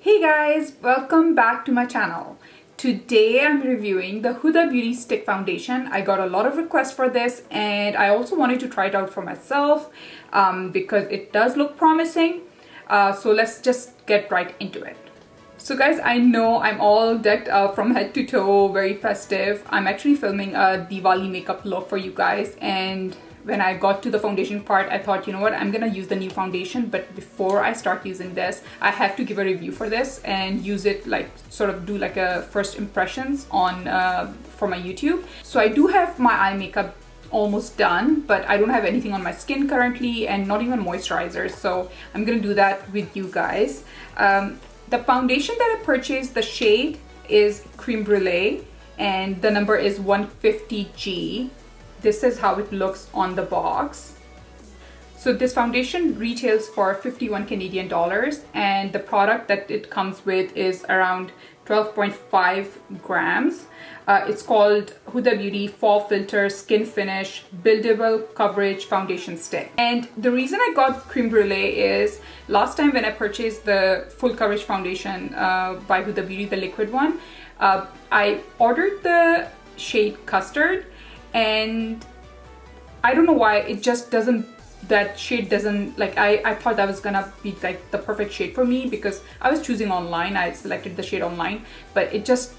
Hey guys, welcome back to my channel. Today I'm reviewing the Huda Beauty Stick Foundation. I got a lot of requests for this and I also wanted to try it out for myself because it does look promising. So let's just get right into it. So guys, I know I'm all decked up from head to toe, very festive. I'm actually filming a Diwali makeup look for you guys, and when I got to the foundation part, I thought, you know what, I'm gonna use the new foundation, but before I start using this, I have to give a review for this and use it, like sort of do like a first impressions on for my YouTube. So I do have my eye makeup almost done, but I don't have anything on my skin currently and not even moisturizers, so I'm gonna do that with you guys. The foundation that I purchased, the shade is Creme Brulee and the number is 150G. This is how it looks on the box. So this foundation retails for 51 Canadian dollars and the product that it comes with is around 12.5 grams. It's called Huda Beauty Fall Filter Skin Finish Buildable Coverage Foundation Stick. And the reason I got Creme Brulee is last time when I purchased the full coverage foundation by Huda Beauty, the liquid one, I ordered the shade Custard, and I don't know why it just doesn't, that shade doesn't, like I thought that was gonna be like the perfect shade for me because I was choosing online, I selected the shade online, but it just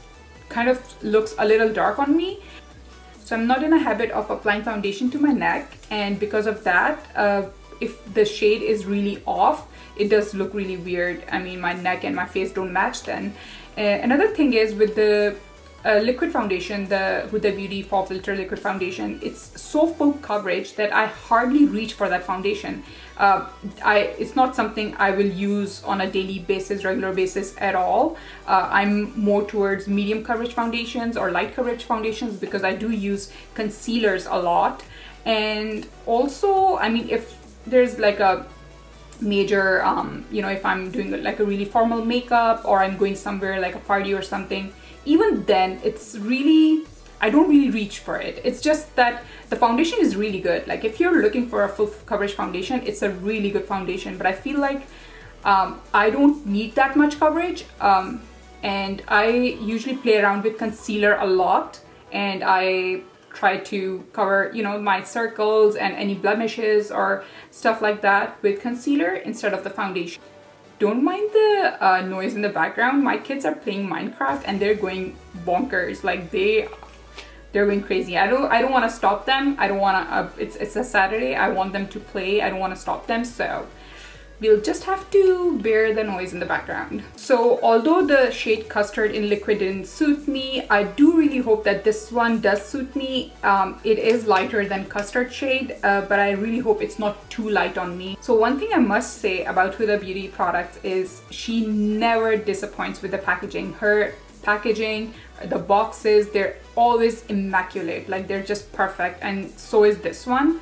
kind of looks a little dark on me. So I'm not in a habit of applying foundation to my neck, and because of that, if the shade is really off, it does look really weird. I mean, my neck and my face don't match then. Another thing is with the liquid foundation, the Huda Beauty Fall Filter Liquid Foundation, it's so full coverage that I hardly reach for that foundation. It's not something I will use on a daily basis, regular basis at all. I'm more towards medium coverage foundations or light coverage foundations because I do use concealers a lot. And also, I mean, if there's like a major, you know, if I'm doing like a really formal makeup or I'm going somewhere like a party or something, even then it's really, I don't really reach for it. It's just that the foundation is really good. Like if you're looking for a full coverage foundation, it's a really good foundation, but I feel like I don't need that much coverage, and I usually play around with concealer a lot, and I try to cover, you know, my circles and any blemishes or stuff like that with concealer instead of the foundation. Don't mind the noise in the background. My kids are playing Minecraft and they're going bonkers. Like they're going crazy. I don't want to stop them. I don't want to. It's a Saturday. I want them to play. I don't want to stop them. So we'll just have to bear the noise in the background. So although the shade Custard in liquid didn't suit me, I do really hope that this one does suit me. It is lighter than Custard shade, but I really hope it's not too light on me. So one thing I must say about Huda Beauty products is she never disappoints with the packaging. Her packaging, the boxes, they're always immaculate. Like they're just perfect, and so is this one.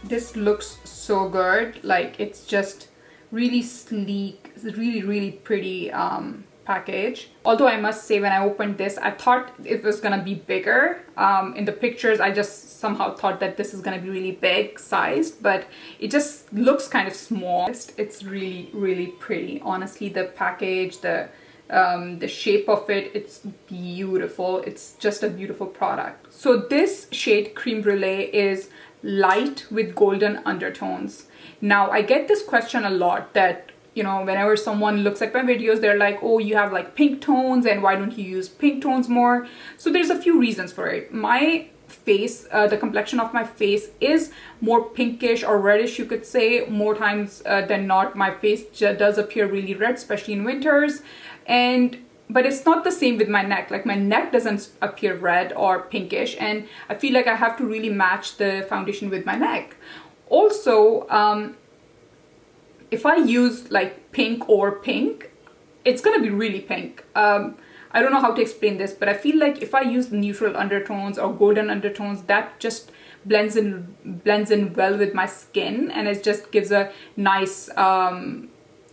This looks so good. Like it's just really sleek. It's really pretty package. Although I must say, when I opened this, I thought it was gonna be bigger. In the pictures, I just somehow thought that this is gonna be really big sized, but it just looks kind of small. It's really pretty. Honestly, the package, the shape of it, it's beautiful. It's just a beautiful product. So this shade Creme Brulee is light with golden undertones. Now I get this question a lot, that, you know, whenever someone looks at my videos, they're like, oh, you have like pink tones and why don't you use pink tones more? So there's a few reasons for it. My face, the complexion of my face is more pinkish or reddish, you could say. More times than not, my face does appear really red, especially in winters. But it's not the same with my neck. Like my neck doesn't appear red or pinkish, and I feel like I have to really match the foundation with my neck. Also, if I use like pink or pink, it's gonna be really pink. I don't know how to explain this, but I feel like if I use neutral undertones or golden undertones, that just blends in well with my skin, and it just gives a nice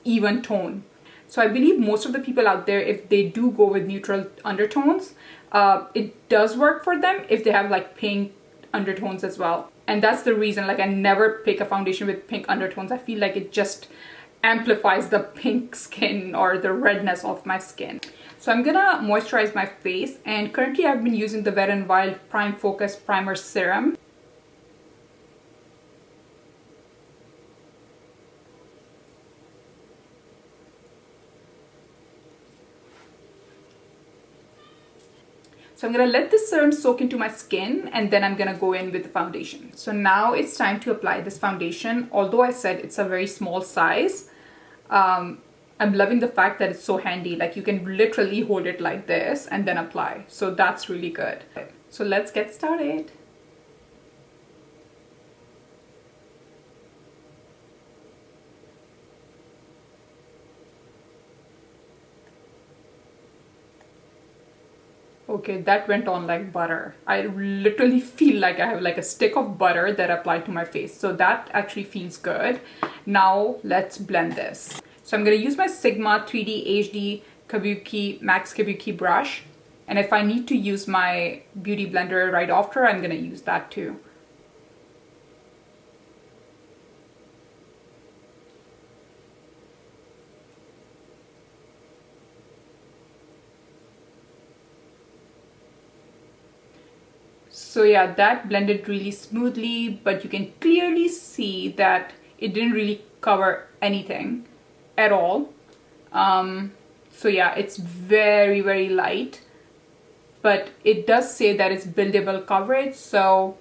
even tone. So I believe most of the people out there, if they do go with neutral undertones, it does work for them if they have like pink undertones as well. And that's the reason, like, I never pick a foundation with pink undertones. I feel like it just amplifies the pink skin or the redness of my skin. So I'm gonna moisturize my face, and currently I've been using the Wet n Wild Prime Focus Primer Serum. So I'm gonna let this serum soak into my skin, and then I'm gonna go in with the foundation. So now it's time to apply this foundation. Although I said it's a very small size, I'm loving the fact that it's so handy. Like, you can literally hold it like this and then apply. So that's really good. So let's get started. Okay, that went on like butter. I literally feel like I have like a stick of butter that I applied to my face. So that actually feels good. Now let's blend this. So I'm going to use my Sigma 3D HD Kabuki Max Kabuki brush. And if I need to use my beauty blender right after, I'm going to use that too. So yeah, that blended really smoothly, but you can clearly see that it didn't really cover anything at all. So yeah, it's very, very light, but it does say that it's buildable coverage, so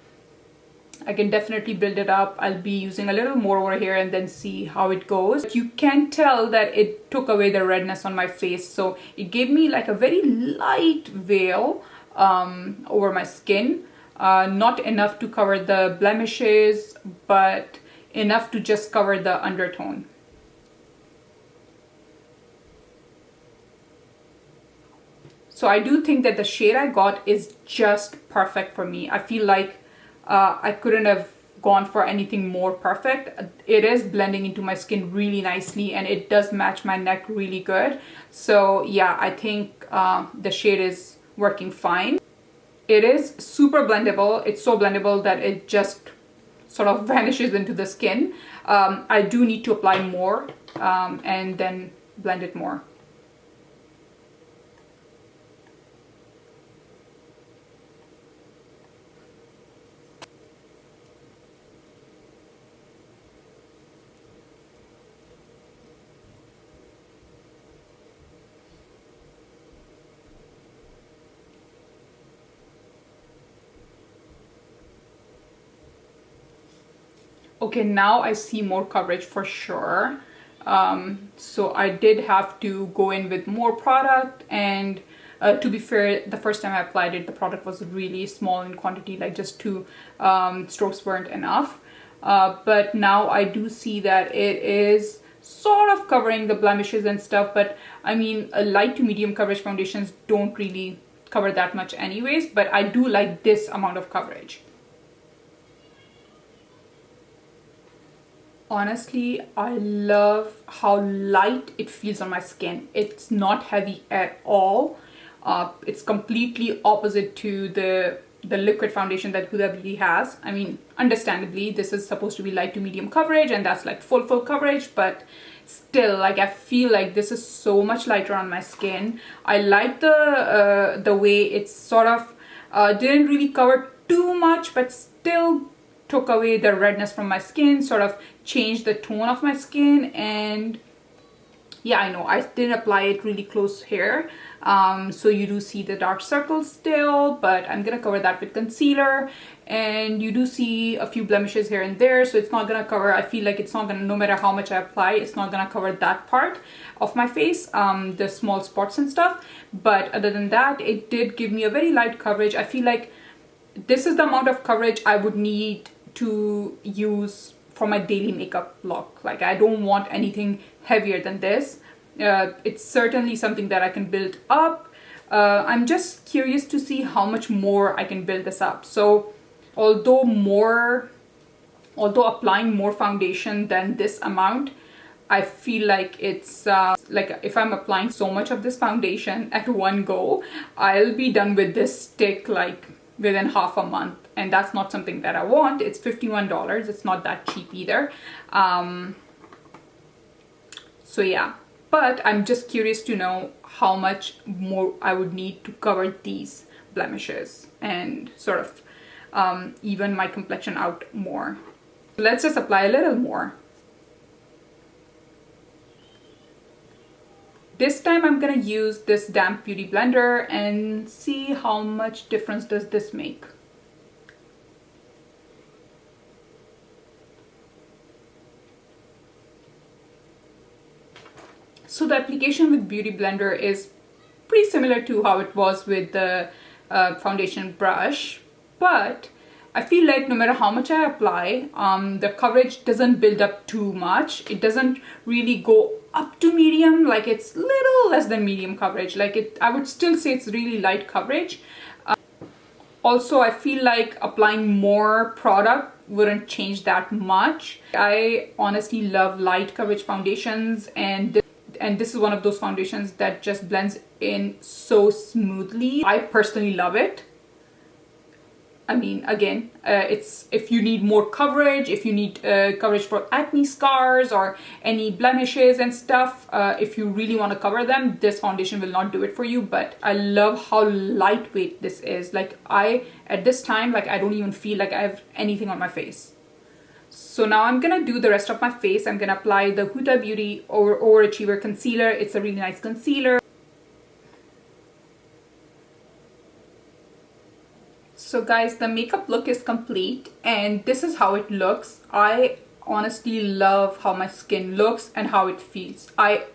I can definitely build it up. I'll be using a little more over here and then see how it goes. But you can tell that it took away the redness on my face, so it gave me like a very light veil over my skin. Not enough to cover the blemishes, but enough to just cover the undertone. So I do think that the shade I got is just perfect for me. I feel like I couldn't have gone for anything more perfect. It is blending into my skin really nicely, and it does match my neck really good. So yeah, I think the shade is working fine. It is super blendable. It's so blendable that it just sort of vanishes into the skin. I do need to apply more and then blend it more. Okay, now I see more coverage for sure. So I did have to go in with more product, and to be fair, the first time I applied it, the product was really small in quantity, like just 2 strokes weren't enough. But now I do see that it is sort of covering the blemishes and stuff, but I mean, light to medium coverage foundations don't really cover that much anyways, but I do like this amount of coverage. Honestly, I love how light it feels on my skin. It's not heavy at all. It's completely opposite to the liquid foundation that Huda Beauty has. I mean, understandably, this is supposed to be light to medium coverage, and that's like full coverage, but still, like, I feel like this is so much lighter on my skin. I like the way it's sort of didn't really cover too much, but still took away the redness from my skin, sort of changed the tone of my skin. And yeah, I know I didn't apply it really close here, so you do see the dark circles still, but I'm gonna cover that with concealer. And you do see a few blemishes here and there, so it's not gonna cover, I feel like it's not gonna, no matter how much I apply, it's not gonna cover that part of my face, the small spots and stuff. But other than that, it did give me a very light coverage. I feel like this is the amount of coverage I would need to use for my daily makeup look. Like, I don't want anything heavier than this. It's certainly something that I can build up. I'm just curious to see how much more I can build this up. So although applying more foundation than this amount, I feel like it's like if I'm applying so much of this foundation at one go, I'll be done with this stick like within half a month, and that's not something that I want. It's $51. It's not that cheap either. So yeah, but I'm just curious to know how much more I would need to cover these blemishes and sort of even my complexion out more. Let's just apply a little more. This time I'm gonna use this damp beauty blender and see how much difference does this make. So the application with Beauty Blender is pretty similar to how it was with the foundation brush, but I feel like no matter how much I apply, the coverage doesn't build up too much. It doesn't really go up to medium, like it's little less than medium coverage. Like I would still say it's really light coverage. Also, I feel like applying more product wouldn't change that much. I honestly love light coverage foundations, and this is one of those foundations that just blends in so smoothly. I personally love it. I mean, again, it's if you need more coverage, if you need coverage for acne scars or any blemishes and stuff, if you really want to cover them, this foundation will not do it for you. But I love how lightweight this is. Like at this time, like I don't even feel like I have anything on my face. So now I'm gonna do the rest of my face. I'm gonna apply the Huda Beauty Overachiever Concealer. It's a really nice concealer. So guys, the makeup look is complete and this is how it looks. I honestly love how my skin looks and how it feels. I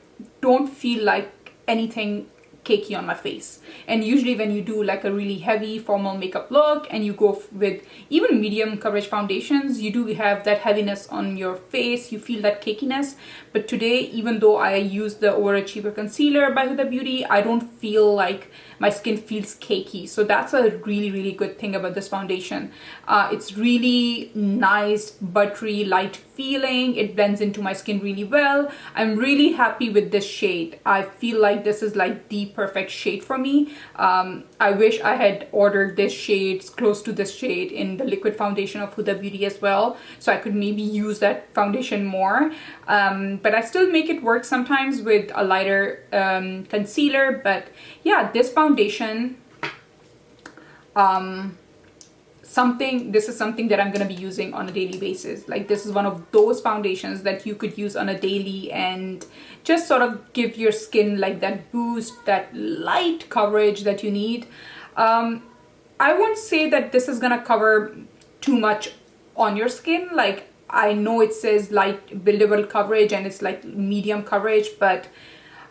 don't feel like anything cakey on my face, and usually when you do like a really heavy formal makeup look and you go with even medium coverage foundations, you do have that heaviness on your face, you feel that cakiness. But today, even though I use the Overachiever Concealer by Huda Beauty, I don't feel like my skin feels cakey. So that's a really good thing about this foundation. It's really nice, buttery, light feeling. It blends into my skin really well. I'm really happy with this shade. I feel like this is like the perfect shade for me. I wish I had ordered this shade, close to this shade, in the liquid foundation of Huda Beauty as well, so I could maybe use that foundation more. But I still make it work sometimes with a lighter concealer. But yeah, this foundation, this is something that I'm going to be using on a daily basis. Like this is one of those foundations that you could use on a daily and just sort of give your skin like that boost, that light coverage that you need. I won't say that this is going to cover too much on your skin. Like I know it says light buildable coverage and it's like medium coverage, but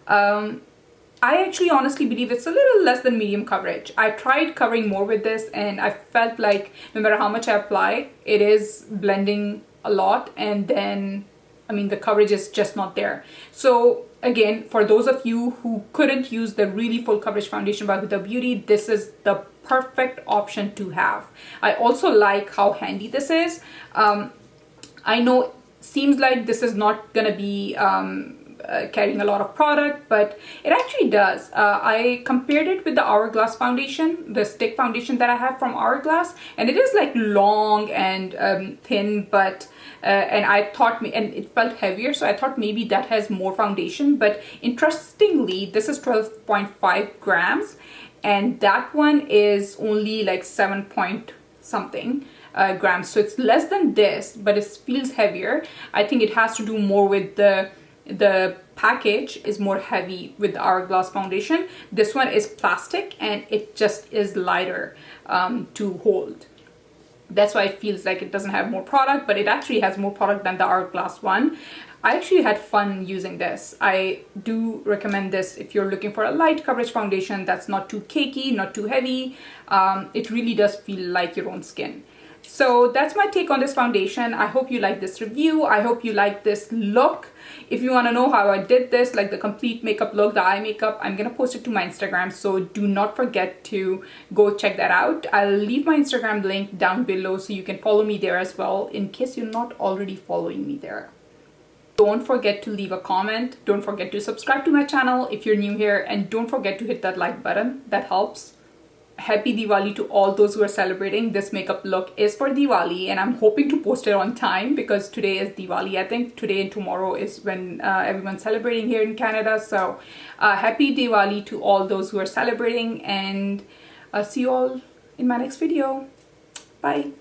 I actually honestly believe it's a little less than medium coverage. I tried covering more with this and I felt like no matter how much I apply, it is blending a lot, and then I mean the coverage is just not there. So again, for those of you who couldn't use the really full coverage foundation by Huda Beauty, this is the perfect option to have. I also like how handy this is. I know seems like this is not gonna be carrying a lot of product, but it actually does. I compared it with the Hourglass foundation, the stick foundation that I have from Hourglass, and it is like long and thin, but and I thought and it felt heavier, so I thought maybe that has more foundation. But interestingly, this is 12.5 grams and that one is only like 7 point something grams, so it's less than this, but it feels heavier. I think it has to do more with the package is more heavy with the Hourglass foundation. This one is plastic and it just is lighter to hold. That's why it feels like it doesn't have more product, but it actually has more product than the Hourglass one. I actually had fun using this. I do recommend this if you're looking for a light coverage foundation that's not too cakey, not too heavy. It really does feel like your own skin. So that's my take on this foundation. I hope you like this review. I hope you like this look. If you want to know how I did this, like the complete makeup look, the eye makeup, I'm gonna post it to my Instagram, so do not forget to go check that out. I'll leave my Instagram link down below so you can follow me there as well, in case you're not already following me there. Don't forget to leave a comment. Don't forget to subscribe to my channel if you're new here, and don't forget to hit that like button. That helps. happy Diwali to all those who are celebrating. This makeup look is for Diwali, and I'm hoping to post it on time because today is Diwali. I think today and tomorrow is when everyone's celebrating here in Canada. So happy Diwali to all those who are celebrating, and I'll see you all in my next video. Bye.